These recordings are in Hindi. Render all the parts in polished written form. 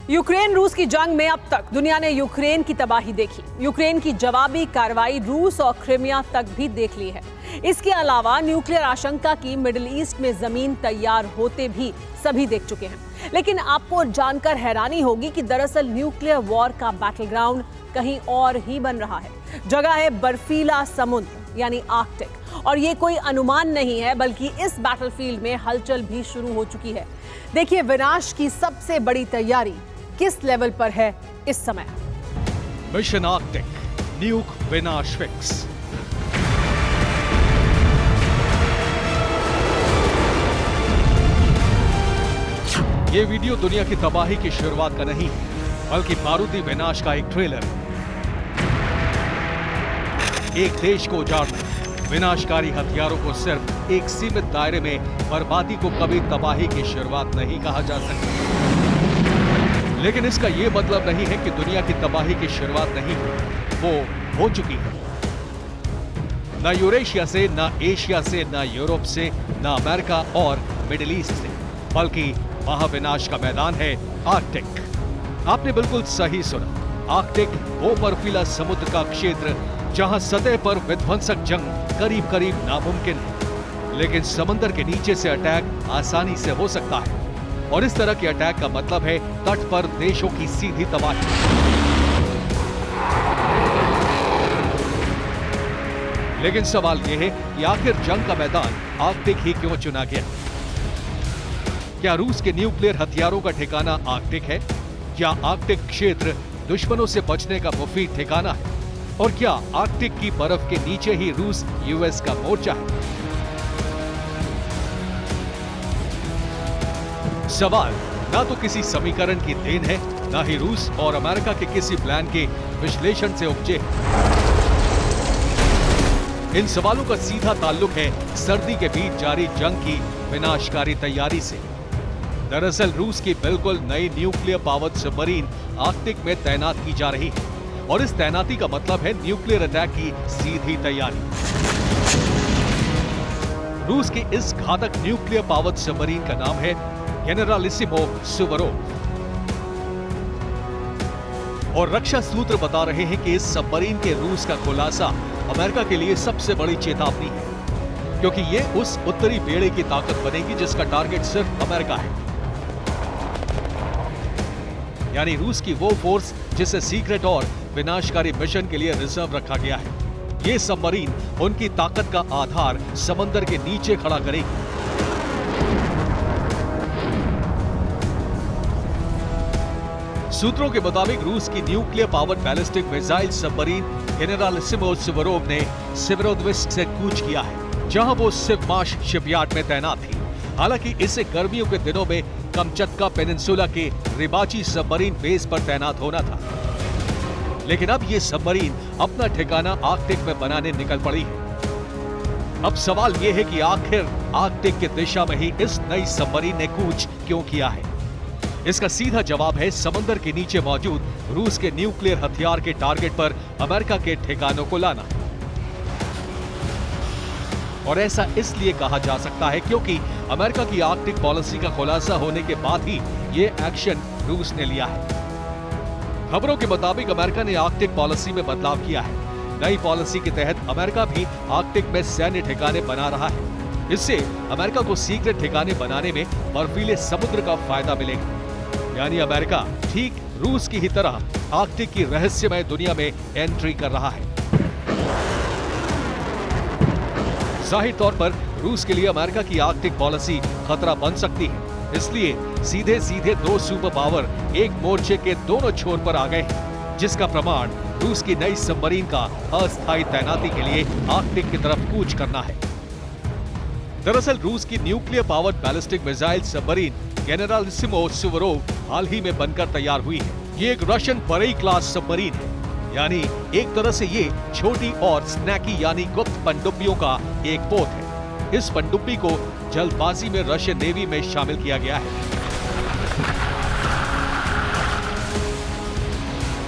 यूक्रेन रूस की जंग में अब तक दुनिया ने यूक्रेन की तबाही देखी। यूक्रेन की जवाबी कार्रवाई रूस और क्रीमिया तक भी देख ली है। इसके अलावा न्यूक्लियर आशंका की मिडिल ईस्ट में जमीन तैयार होते भी सभी देख चुके हैं। लेकिन आपको जानकर हैरानी होगी कि दरअसल न्यूक्लियर वॉर का बैटल ग्राउंड कहीं और ही बन रहा है। जगह है बर्फीला समुद्र यानी आर्कटिक। और ये कोई अनुमान नहीं है, बल्कि इस बैटलफील्ड में हलचल भी शुरू हो चुकी है। देखिए विनाश की सबसे बड़ी तैयारी किस लेवल पर है इस समय। मिशन आर्कटिक, न्यूक विनाश फिक्स। ये वीडियो दुनिया की तबाही की शुरुआत का नहीं है, बल्कि बारूदी विनाश का एक ट्रेलर है। एक देश को उजाड़ना, विनाशकारी हथियारों को सिर्फ एक सीमित दायरे में बर्बादी को कभी तबाही की शुरुआत नहीं कहा जा सकता। लेकिन इसका यह मतलब नहीं है कि दुनिया की तबाही की शुरुआत नहीं हुई, वो हो चुकी है। न यूरेशिया से, न एशिया से, न यूरोप से, न अमेरिका और मिडिल ईस्ट से, बल्कि महाविनाश का मैदान है आर्कटिक। आपने बिल्कुल सही सुना, आर्कटिक वो बर्फीला समुद्र का क्षेत्र जहां सतह पर विध्वंसक जंग करीब करीब नामुमकिन है। लेकिन समंदर के नीचे से अटैक आसानी से हो सकता है, और इस तरह के अटैक का मतलब है तट पर देशों की सीधी तबाही। लेकिन सवाल यह है कि आखिर जंग का मैदान आर्कटिक ही क्यों चुना गया? क्या रूस के न्यूक्लियर हथियारों का ठिकाना आर्कटिक है? क्या आर्कटिक क्षेत्र दुश्मनों से बचने का मुफीद ठिकाना है? और क्या आर्कटिक की बर्फ के नीचे ही रूस यूएस का मोर्चा है? सवाल ना तो किसी समीकरण की देन है, ना ही रूस और अमेरिका के किसी प्लान के विश्लेषण से उपजे। इन सवालों का सीधा ताल्लुक है सर्दी के बीच जारी जंग की विनाशकारी तैयारी से। दरअसल रूस की बिल्कुल नई न्यूक्लियर पावर्ड सबमरीन आर्कटिक में तैनात की जा रही है, और इस तैनाती का मतलब है न्यूक्लियर अटैक की सीधी तैयारी। रूस की इस घातक न्यूक्लियर पावर्ड सबमरीन का नाम है जेनेरालिसिमो सुवरोव, और रक्षा सूत्र बता रहे हैं कि इस सबमरीन के रूस का खुलासा अमेरिका के लिए सबसे बड़ी चेतावनी है, क्योंकि यह उस उत्तरी बेड़े की ताकत बनेगी जिसका टारगेट सिर्फ अमेरिका है। यानी रूस की वो फोर्स जिसे सीक्रेट और विनाशकारी मिशन के लिए रिजर्व रखा गया है। यह सबमरीन उनकी ताकत का आधार समंदर के नीचे खड़ा करेगी। सूत्रों के मुताबिक रूस की nuclear powered ballistic missile submarine Generalissimo Suvorov ने सेवेरोडोनेत्स्क से कूच किया है, जहां वो सिवमाश शिपयार्ड में तैनात थी। हालांकि इसे गर्मियों के दिनों में कमचटका पेनिनसुला के रिबाची सबमरीन बेस पर तैनात होना था। लेकिन अब ये सबमरीन अपना ठिकाना आर्कटिक में बनाने निकल पड़ी है। अब सवाल यह है कि आखिर आर्कटिक की दिशा में ही इस नई सबमरीन ने कूच क्यों किया है? इसका सीधा जवाब है समंदर के नीचे मौजूद रूस के न्यूक्लियर हथियार के टारगेट पर अमेरिका के ठिकानों को लाना। और ऐसा इसलिए कहा जा सकता है क्योंकि अमेरिका की आर्कटिक पॉलिसी का खुलासा होने के बाद ही यह एक्शन रूस ने लिया है। खबरों के मुताबिक अमेरिका ने आर्कटिक पॉलिसी में बदलाव किया है। नई पॉलिसी के तहत अमेरिका भी आर्कटिक में सैन्य ठिकाने बना रहा है। इससे अमेरिका को सीक्रेट ठिकाने बनाने में बर्फीले समुद्र का फायदा मिलेगा। यानी अमेरिका ठीक रूस की ही तरह आर्कटिक की रहस्यमय दुनिया में एंट्री कर रहा है। जाहिर तौर पर रूस के लिए अमेरिका की आर्कटिक पॉलिसी खतरा बन सकती है। इसलिए सीधे सीधे दो सुपर पावर एक मोर्चे के दोनों छोर पर आ गए हैं, जिसका प्रमाण रूस की नई सबमरीन का अस्थायी तैनाती के लिए आर्कटिक की तरफ कूच करना है। दरअसल रूस की nuclear powered ballistic missile submarine Generalissimo Suvorov हाल ही में बनकर तैयार हुई है। ये एक रशियन बरेई क्लास सबमरीन है, यानी एक तरह से ये छोटी और स्नैकी यानी गुप्त पनडुब्बियों का एक पोत है। इस पनडुब्बी को जल्दबाजी में रशियन नेवी में शामिल किया गया है,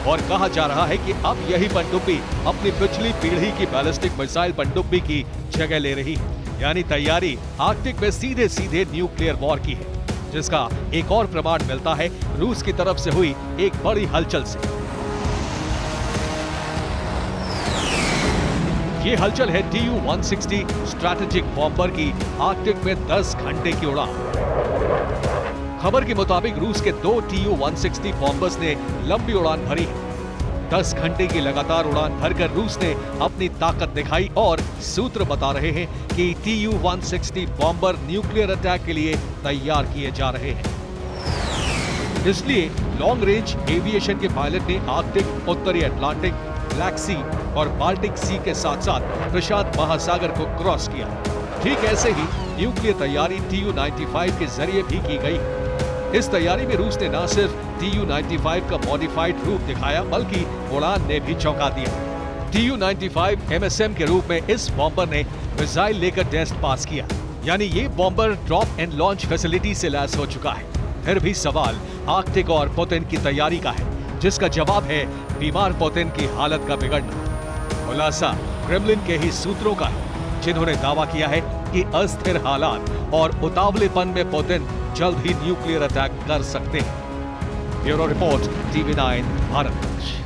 और कहा जा रहा है कि अब यही पनडुब्बी अपनी पिछली पीढ़ी की बैलिस्टिक मिसाइल पनडुब्बी की जगह ले रही है। यानी तैयारी आर्कटिक में सीधे सीधे न्यूक्लियर वॉर की है। जिसका एक और प्रमाण मिलता है रूस की तरफ से हुई एक बड़ी हलचल से। ये हलचल है Tu-160 स्ट्रैटेजिक बॉम्बर की आर्कटिक में 10 घंटे की उड़ान। खबर के मुताबिक रूस के 2 Tu-160 बॉम्बर्स ने लंबी उड़ान भरी है। 10 घंटे की लगातार उड़ान भरकर रूस ने अपनी ताकत दिखाई और सूत्र बता रहे हैं कि Tu-160 बॉम्बर न्यूक्लियर अटैक के लिए तैयार किए जा रहे हैं। इसलिए लॉन्ग रेंज एविएशन के पायलट ने आर्कटिक, उत्तरी अटलांटिक, ब्लैक सी और बाल्टिक सी के साथ साथ प्रशांत महासागर को क्रॉस किया। ठीक ऐसे ही न्यूक्लियर तैयारी Tu-95 के जरिए भी की गई। इस तैयारी में रूस ने न सिर्फ Tu-95 का मॉडिफाइड रूप दिखाया बल्कि उड़ान ने भी चौंका दिया। Tu-95 MSM के रूप में इस बॉम्बर ने मिसाइल लेकर टेस्ट पास किया, यानी ये bomber drop and launch facility से लैस हो चुका है। फिर भी सवाल आर्कटिक और पुतिन की तैयारी का है, जिसका जवाब है बीमार पुतिन की हालत का बिगड़ना। खुलासा क्रेमलिन के ही सूत्रों का है, जिन्होंने दावा किया है कि अस्थिर हालात और उतावलेपन में पुतिन जल्द ही न्यूक्लियर अटैक कर सकते हैं। Bureau report, TV9 Bharat.